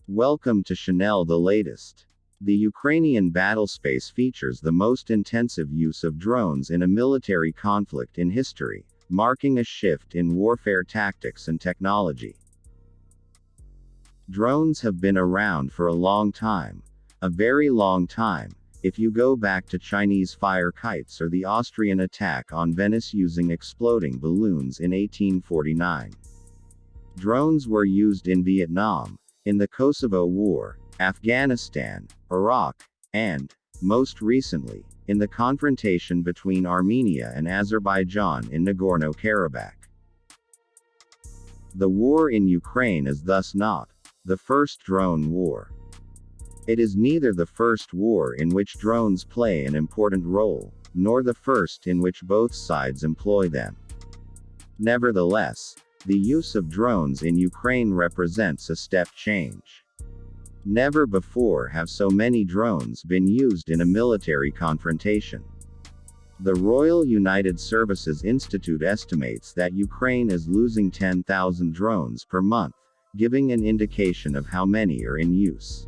Welcome to Chanel the latest. The Ukrainian battlespace features the most intensive use of drones in a military conflict in history, marking a shift in warfare tactics and technology. Drones have been around for a long time. A very long time, if you go back to Chinese fire kites or the Austrian attack on Venice using exploding balloons in 1849. Drones were used in Vietnam, in the Kosovo War, Afghanistan, Iraq, and, most recently, in the confrontation between Armenia and Azerbaijan in Nagorno-Karabakh. The war in Ukraine is thus not the first drone war. It is neither the first war in which drones play an important role, nor the first in which both sides employ them. Nevertheless, the use of drones in Ukraine represents a step change. Never before have so many drones been used in a military confrontation. The Royal United Services Institute estimates that Ukraine is losing 10,000 drones per month, giving an indication of how many are in use.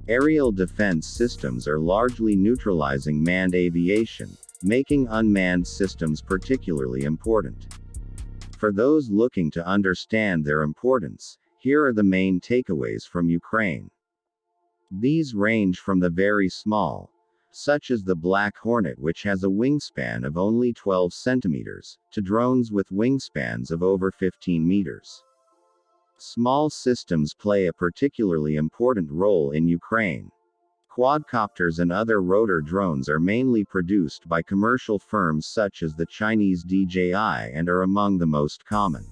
Aerial defense systems are largely neutralizing manned aviation, making unmanned systems particularly important. For those looking to understand their importance, here are the main takeaways from Ukraine. These range from the very small, such as the Black Hornet, which has a wingspan of only 12 centimeters, to drones with wingspans of over 15 meters. Small systems play a particularly important role in Ukraine. Quadcopters and other rotor drones are mainly produced by commercial firms such as the Chinese DJI and are among the most common.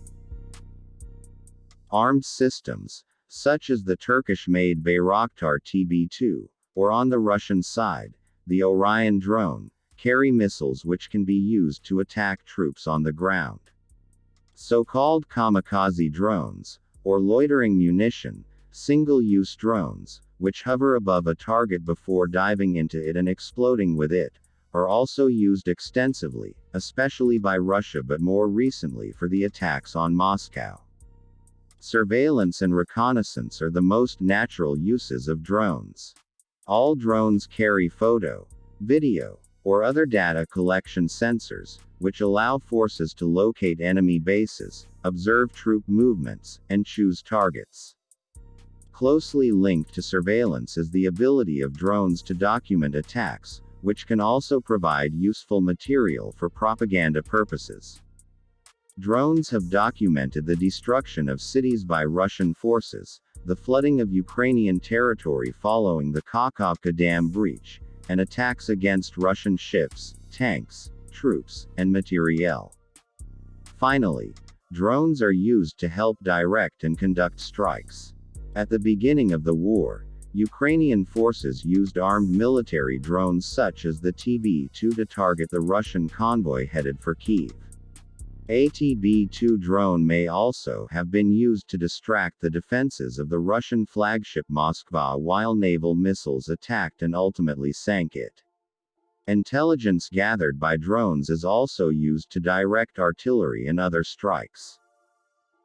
Armed systems, such as the Turkish-made Bayraktar TB2, or on the Russian side, the Orion drone, carry missiles which can be used to attack troops on the ground. So-called kamikaze drones, or loitering munition, single-use drones, which hover above a target before diving into it and exploding with it, are also used extensively, especially by Russia but more recently for the attacks on Moscow. Surveillance and reconnaissance are the most natural uses of drones. All drones carry photo, video, or other data collection sensors, which allow forces to locate enemy bases, observe troop movements, and choose targets. Closely linked to surveillance is the ability of drones to document attacks, which can also provide useful material for propaganda purposes. Drones have documented the destruction of cities by Russian forces, the flooding of Ukrainian territory following the Kakhovka Dam breach, and attacks against Russian ships, tanks, troops, and materiel. Finally, drones are used to help direct and conduct strikes. At the beginning of the war, Ukrainian forces used armed military drones such as the TB2 to target the Russian convoy headed for Kyiv. A TB2 drone may also have been used to distract the defenses of the Russian flagship Moskva while naval missiles attacked and ultimately sank it. Intelligence gathered by drones is also used to direct artillery and other strikes.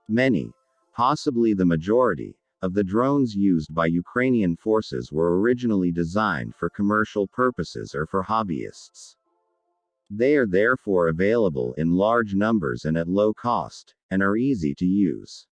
Many, possibly the majority, of the drones used by Ukrainian forces were originally designed for commercial purposes or for hobbyists. They are therefore available in large numbers and at low cost, and are easy to use.